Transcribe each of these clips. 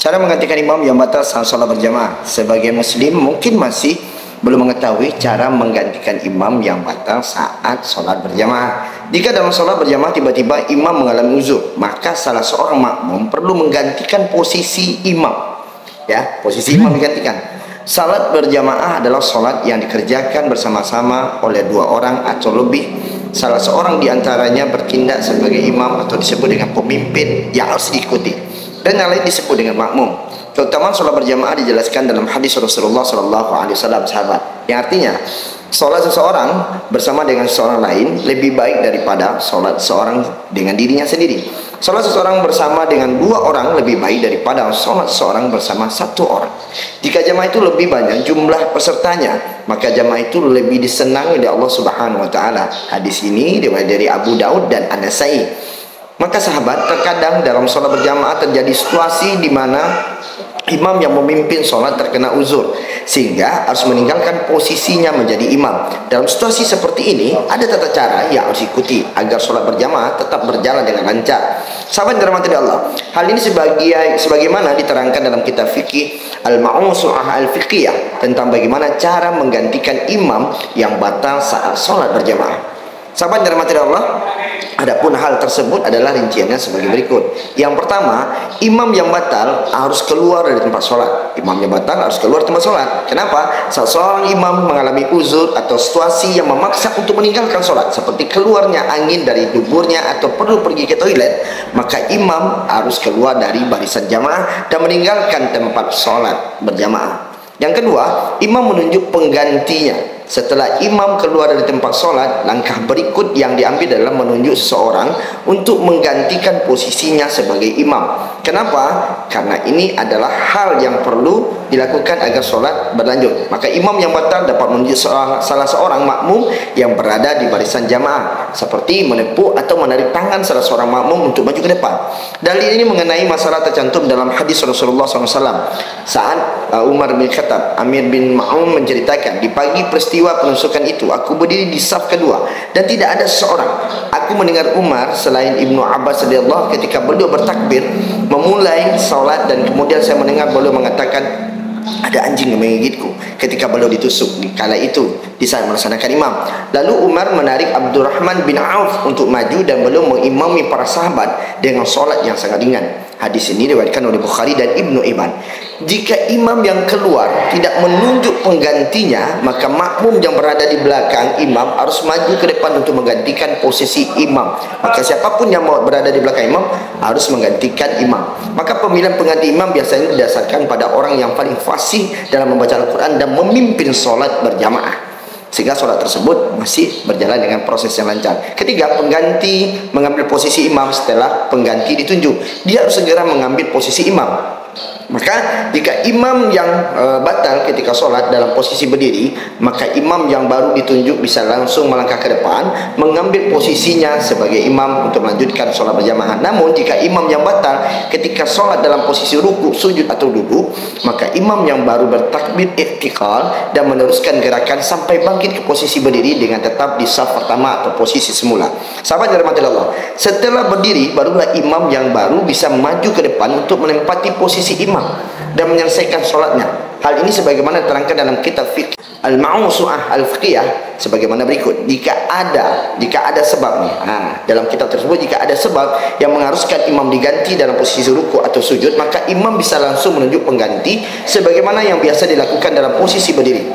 Cara menggantikan imam yang batal saat sholat berjamaah. Sebagian muslim mungkin masih belum mengetahui cara menggantikan imam yang batal saat sholat berjamaah. Jika dalam sholat berjamaah tiba-tiba imam mengalami uzur, maka salah seorang makmum perlu menggantikan posisi imam. Ya, posisi imam digantikan. Salat berjamaah adalah sholat yang dikerjakan bersama-sama oleh dua orang atau lebih. Salah seorang di antaranya bertindak sebagai imam atau disebut dengan pemimpin yang harus diikuti, dan yang lain disebut dengan makmum. Keutamaan sholat berjamaah dijelaskan dalam hadis Rasulullah SAW, sahabat, yang artinya sholat seseorang bersama dengan seorang lain lebih baik daripada sholat seorang dengan dirinya sendiri. Sholat seseorang bersama dengan dua orang lebih baik daripada sholat seorang bersama satu orang. Jika jamaah itu lebih banyak jumlah pesertanya, maka jamaah itu lebih disenangi oleh Allah Subhanahu wa taala. Hadis ini riwayat dari Abu Daud dan An-Nasai. Maka sahabat, terkadang dalam sholat berjamaah terjadi situasi di mana imam yang memimpin sholat terkena uzur sehingga harus meninggalkan posisinya menjadi imam. Dalam situasi seperti ini ada tata cara yang harus diikuti agar sholat berjamaah tetap berjalan dengan lancar. Sahabat dirahmati Allah, hal ini sebagaimana diterangkan dalam kitab fikih Al-Ma'usu'ah Al-Fiqhiyah tentang bagaimana cara menggantikan imam yang batal saat sholat berjamaah. Sahabat dirahmati Allah, adapun hal tersebut adalah rinciannya sebagai berikut. Yang pertama, imam yang batal harus keluar dari tempat sholat. Imam yang batal harus keluar dari tempat sholat. Kenapa? Saat seorang imam mengalami uzur atau situasi yang memaksa untuk meninggalkan sholat, seperti keluarnya angin dari tubuhnya atau perlu pergi ke toilet, maka imam harus keluar dari barisan jamaah dan meninggalkan tempat sholat berjamaah. Yang kedua, imam menunjuk penggantinya. Setelah imam keluar dari tempat sholat, langkah berikut yang diambil adalah menunjuk seseorang untuk menggantikan posisinya sebagai imam. Kenapa? Karena ini adalah hal yang perlu dilakukan agar sholat berlanjut. Maka imam yang batal dapat menunjuk salah seorang makmum yang berada di barisan jamaah, seperti menepuk atau menarik tangan salah seorang makmum untuk maju ke depan. Dalil ini mengenai masalah tercantum dalam hadis Rasulullah SAW. Saat Umar bin Khattab, Amir bin Ma'un menceritakan, di pagi peristiwa penusukan itu, aku berdiri di saf kedua dan tidak ada seseorang. Aku mendengar Umar selain Ibnu Abbas radhiyallahu ketika beliau bertakbir memulai salat, dan kemudian saya mendengar beliau mengatakan, ada anjing yang menggigitku, ketika beliau ditusuk di kala itu di saat melaksanakan imam. Lalu Umar menarik Abdurrahman bin Auf untuk maju dan beliau mengimami para sahabat dengan solat yang sangat ringan. Hadis ini diriwayatkan oleh Bukhari dan Ibnu Ibn. Jika imam yang keluar tidak menunjuk penggantinya, maka makmum yang berada di belakang imam harus maju ke depan untuk menggantikan posisi imam. Maka siapapun yang berada di belakang imam harus menggantikan imam. Maka pemilihan pengganti imam biasanya didasarkan pada orang yang paling fasih dalam membaca Al-Quran dan memimpin sholat berjamaah, sehingga sholat tersebut masih berjalan dengan proses yang lancar. Ketiga, pengganti mengambil posisi imam. Setelah pengganti ditunjuk, dia harus segera mengambil posisi imam. Maka jika imam yang batal ketika sholat dalam posisi berdiri, maka imam yang baru ditunjuk bisa langsung melangkah ke depan mengambil posisinya sebagai imam untuk melanjutkan sholat berjamaah. Namun jika imam yang batal ketika sholat dalam posisi ruku, sujud atau duduk, maka imam yang baru bertakbir i'tikal dan meneruskan gerakan sampai bangkit ke posisi berdiri dengan tetap di saf pertama atau posisi semula. Sahabat dirahmati Allah, setelah berdiri barulah imam yang baru bisa maju ke depan untuk menempati posisi imam dan menyelesaikan sholatnya. Hal ini sebagaimana diterangkan dalam kitab fikih Al-Ma'usu'ah Al-Fiqhiyah sebagaimana berikut. Jika ada sebabnya, dalam kitab tersebut, jika ada sebab yang mengharuskan imam diganti dalam posisi ruku atau sujud, maka imam bisa langsung menunjuk pengganti sebagaimana yang biasa dilakukan dalam posisi berdiri.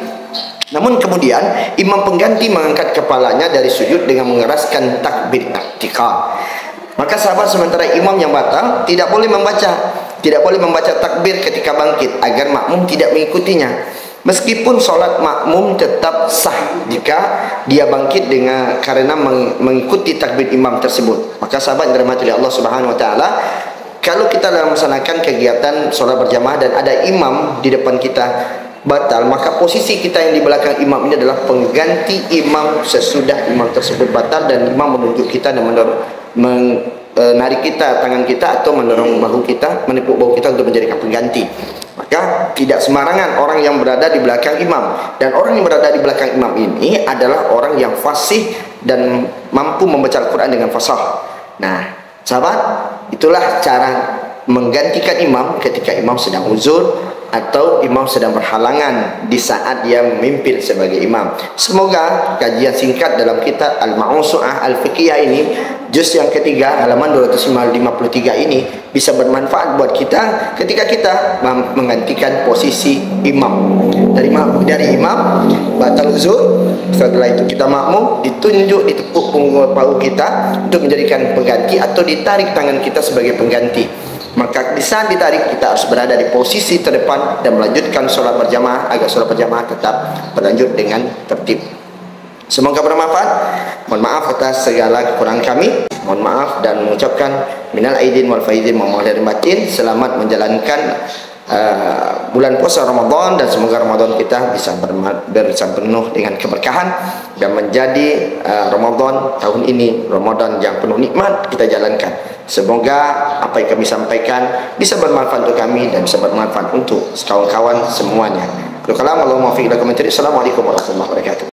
Namun kemudian imam pengganti mengangkat kepalanya dari sujud dengan mengeraskan takbir i'tikal. Maka sahabat, sementara imam yang batal tidak boleh membaca takbir ketika bangkit agar makmum tidak mengikutinya. Meskipun sholat makmum tetap sah jika dia bangkit karena mengikuti takbir imam tersebut. Maka sahabat yang dirahmati oleh Allah Subhanahu wa taala, kalau kita dalam melaksanakan kegiatan sholat berjamaah dan ada imam di depan kita batal, maka posisi kita yang di belakang imam ini adalah pengganti imam sesudah imam tersebut batal, dan imam menunjuk kita dan menarik kita, tangan kita, atau mendorong bahu kita, menepuk bahu kita untuk menjadikan pengganti. Maka tidak sembarangan orang yang berada di belakang imam, dan orang yang berada di belakang imam ini adalah orang yang fasih dan mampu membaca Al-Quran dengan fasah. Nah sahabat, itulah cara menggantikan imam ketika imam sedang uzur atau imam sedang berhalangan di saat dia memimpin sebagai imam. Semoga kajian singkat dalam kitab Al-Ma'usu'ah Al-Fiqhiyah ini, juz yang ketiga halaman 253 ini bisa bermanfaat buat kita ketika kita menggantikan posisi imam. Dari imam batal uzur, setelah itu kita makmum, ditunjuk, ditepuk punggung paha kita untuk menjadikan pengganti atau ditarik tangan kita sebagai pengganti. Maka di saat ditarik kita harus berada di posisi terdepan dan melanjutkan sholat berjamaah agar sholat berjamaah tetap berlanjut dengan tertib. Semoga bermanfaat. Mohon maaf atas segala kekurangan kami. Mohon maaf dan mengucapkan minal aidin wal faizin, mohon dari batin. Selamat menjalankan bulan puasa Ramadan, dan semoga Ramadan kita bisa penuh dengan keberkahan dan menjadi Ramadan tahun ini Ramadan yang penuh nikmat kita jalankan. Semoga apa yang kami sampaikan bisa bermanfaat untuk kami dan bisa bermanfaat untuk kawan-kawan semuanya. Assalamualaikum warahmatullahi wabarakatuh.